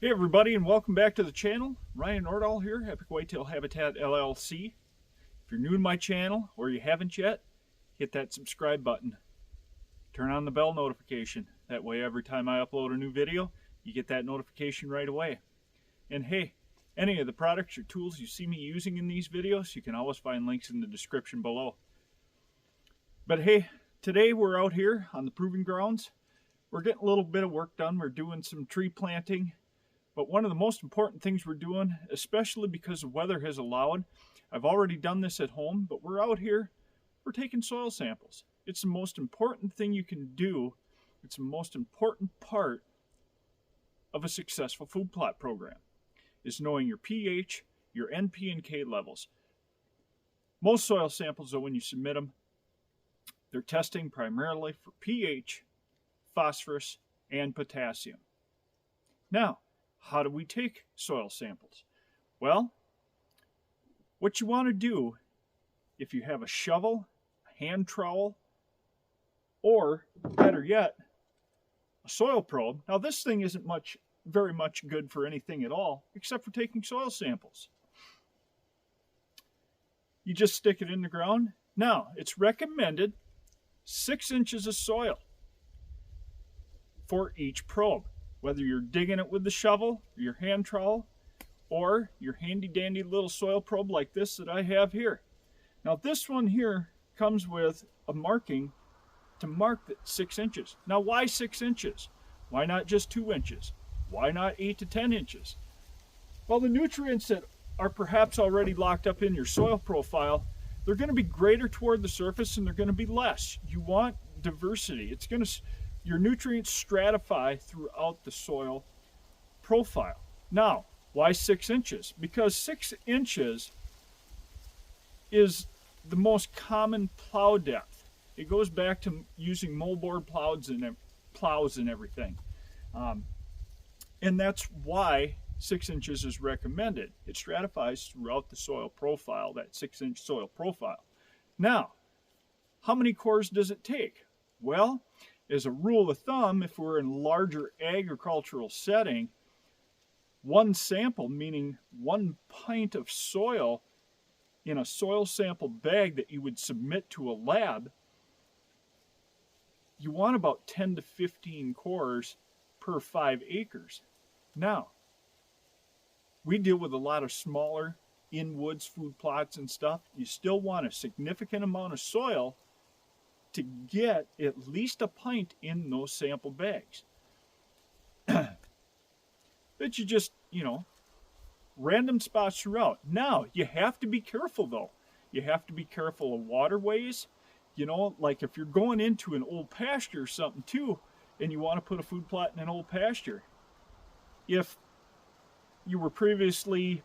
Hey everybody, and welcome back to the channel. Ryan Nordahl here, Epic Whitetail Habitat LLC. If you're new to my channel or you haven't yet, hit that subscribe button. Turn on the bell notification. That way every time I upload a new video, you get that notification right away. And hey, any of the products or tools you see me using in these videos, you can always find links in the description below. But hey, today we're out here on the proving grounds. We're getting a little bit of work done. We're doing some tree planting. But one of the most important things we're doing, especially because the weather has allowed, I've already done this at home, but we're out here, we're taking soil samples. It's the most important thing you can do. It's the most important part of a successful food plot program, is knowing your pH, your NP and K levels. Most soil samples, though, when you submit them, they're testing primarily for pH, phosphorus, and potassium. Now, how do we take soil samples? Well, what you want to do, if you have a shovel, a hand trowel, or better yet, a soil probe. Now this thing isn't very much good for anything at all, except for taking soil samples. You just stick it in the ground. Now, it's recommended 6 inches of soil for each probe. Whether you're digging it with the shovel, your hand trowel, or your handy dandy little soil probe like this that I have here. Now this one here comes with a marking to mark that 6 inches. Now why 6 inches? Why not just 2 inches? Why not 8 to 10 inches? Well, the nutrients that are perhaps already locked up in your soil profile, they're going to be greater toward the surface and they're going to be less. You want diversity. Your nutrients stratify throughout the soil profile. Now, why 6 inches? Because 6 inches is the most common plow depth. It goes back to using moldboard plows and everything. And that's why 6 inches is recommended. It stratifies throughout the soil profile, that 6-inch soil profile. Now, how many cores does it take? Well, as a rule of thumb, if we're in a larger agricultural setting, one sample, meaning 1 pint of soil in a soil sample bag that you would submit to a lab, you want about 10 to 15 cores per 5 acres. Now, we deal with a lot of smaller in-woods food plots and stuff. You still want a significant amount of soil to get at least a pint in those sample bags. But you just, random spots throughout. Now, you have to be careful though. You have to be careful of waterways. Like if you're going into an old pasture or something too, and you want to put a food plot in an old pasture. If you were previously,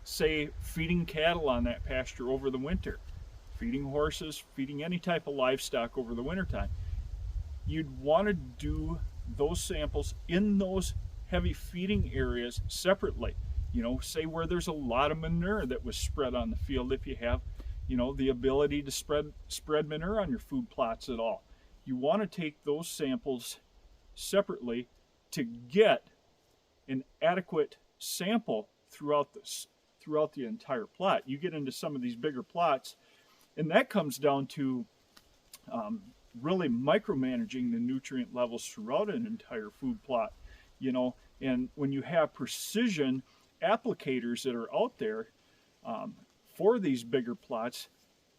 say, feeding cattle on that pasture over the winter, feeding horses, feeding any type of livestock over the wintertime, you'd want to do those samples in those heavy feeding areas separately. Say where there's a lot of manure that was spread on the field, if you have, the ability to spread manure on your food plots at all. You want to take those samples separately to get an adequate sample throughout the entire plot. You get into some of these bigger plots, and that comes down to really micromanaging the nutrient levels throughout an entire food plot, and when you have precision applicators that are out there for these bigger plots,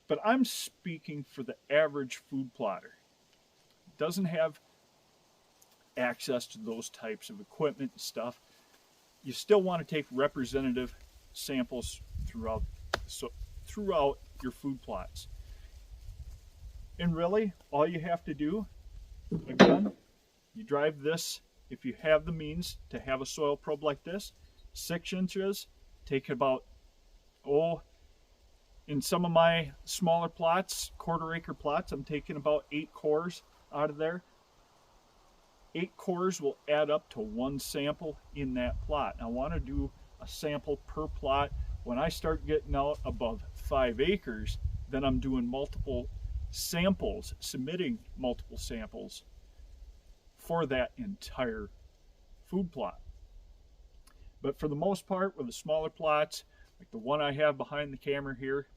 but I'm speaking for the average food plotter. Doesn't have access to those types of equipment and stuff. You still want to take representative samples throughout your food plots. And really, all you have to do, again, you drive this, if you have the means to have a soil probe like this, 6 inches, take about, in some of my smaller plots, quarter-acre plots, I'm taking about 8 cores out of there. 8 cores will add up to 1 sample in that plot. I want to do a sample per plot. When I start getting out above 5 acres, then I'm doing multiple samples, submitting multiple samples for that entire food plot. But for the most part, with the smaller plots, like the one I have behind the camera here,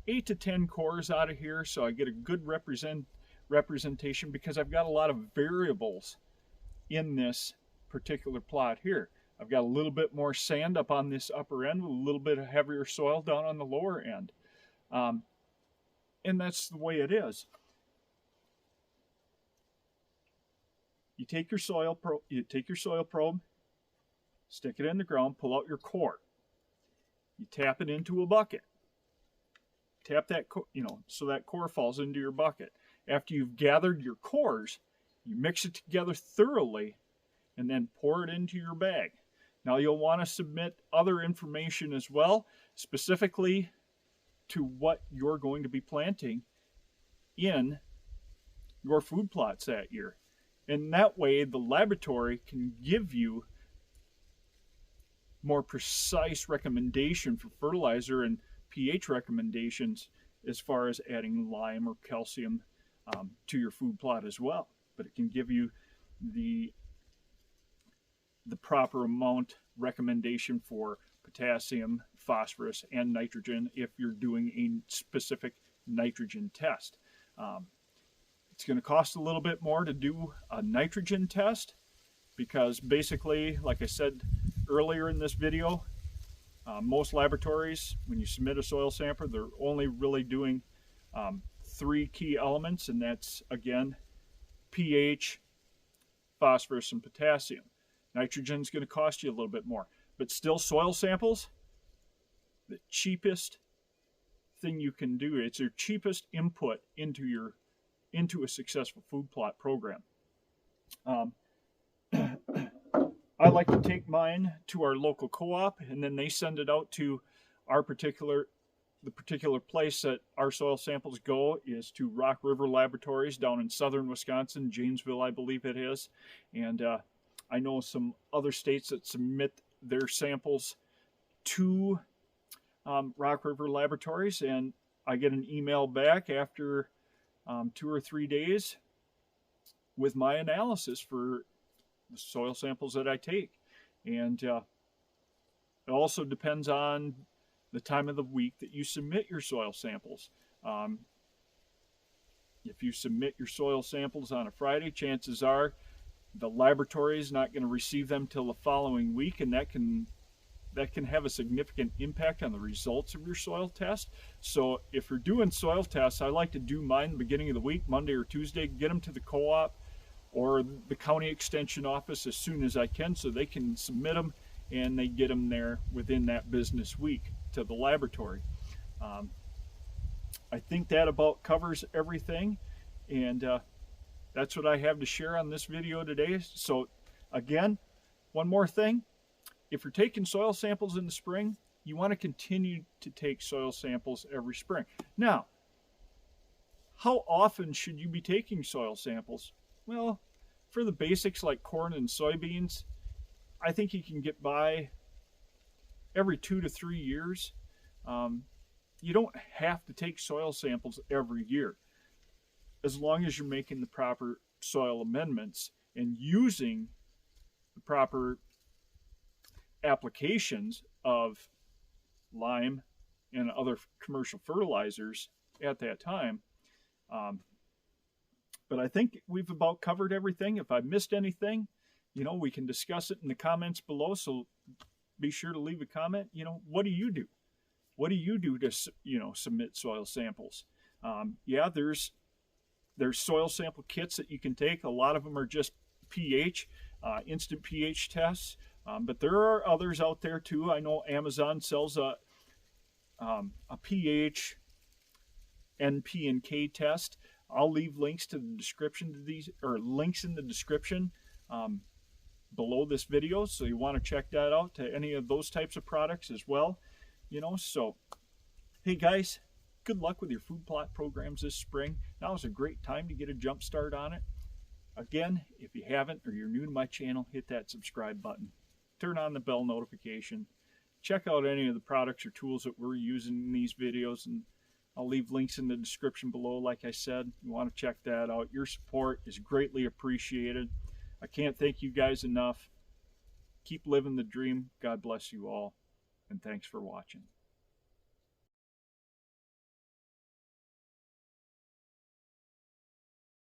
8 to 10 cores out of here, so I get a good representation because I've got a lot of variables in this particular plot here. I've got a little bit more sand up on this upper end with a little bit of heavier soil down on the lower end. And that's the way it is. You take your soil probe, stick it in the ground, pull out your core. You tap it into a bucket. Tap that, so that core falls into your bucket. After you've gathered your cores, you mix it together thoroughly and then pour it into your bag. Now you'll want to submit other information as well, specifically to what you're going to be planting in your food plots that year. And that way the laboratory can give you more precise recommendation for fertilizer and pH recommendations as far as adding lime or calcium to your food plot as well. But it can give you the proper amount recommendation for potassium, phosphorus, and nitrogen if you're doing a specific nitrogen test. It's going to cost a little bit more to do a nitrogen test because basically, like I said earlier in this video, most laboratories, when you submit a soil sample, they're only really doing 3 key elements, and that's, again, pH, phosphorus, and potassium. Nitrogen is going to cost you a little bit more. But still, soil samples, the cheapest thing you can do. It's your cheapest input into a successful food plot program. I like to take mine to our local co-op, and then they send it out to the particular place that our soil samples go is to Rock River Laboratories down in southern Wisconsin, Janesville, I believe it is. And I know some other states that submit their samples to Rock River Laboratories, and I get an email back after 2 or 3 days with my analysis for the soil samples that I take. And it also depends on the time of the week that you submit your soil samples. If you submit your soil samples on a Friday, chances are the laboratory is not going to receive them till the following week, and that can have a significant impact on the results of your soil test. So if you're doing soil tests, I like to do mine the beginning of the week, Monday or Tuesday, get them to the co-op or the county extension office as soon as I can so they can submit them and they get them there within that business week to the laboratory. I think that about covers everything, and that's what I have to share on this video today. So again, one more thing. If you're taking soil samples in the spring, you want to continue to take soil samples every spring. Now, how often should you be taking soil samples? Well, for the basics like corn and soybeans, I think you can get by every 2 to 3 years. You don't have to take soil samples every year, as long as you're making the proper soil amendments and using the proper applications of lime and other commercial fertilizers at that time. But I think we've about covered everything. If I missed anything, we can discuss it in the comments below. So be sure to leave a comment. What do you do? What do you do to, submit soil samples? Yeah, there's soil sample kits that you can take. A lot of them are just pH, instant pH tests. But there are others out there too. I know Amazon sells a pH, NP, and K test. I'll leave links to the description to these, or links in the description below this video, so you want to check that out to any of those types of products as well. So hey guys, good luck with your food plot programs this spring. Now is a great time to get a jump start on it. Again, if you haven't or you're new to my channel, hit that subscribe button. Turn on the bell notification. Check out any of the products or tools that we're using in these videos, and I'll leave links in the description below. Like I said, you want to check that out. Your support is greatly appreciated. I can't thank you guys enough. Keep living the dream. God bless you all, and thanks for watching.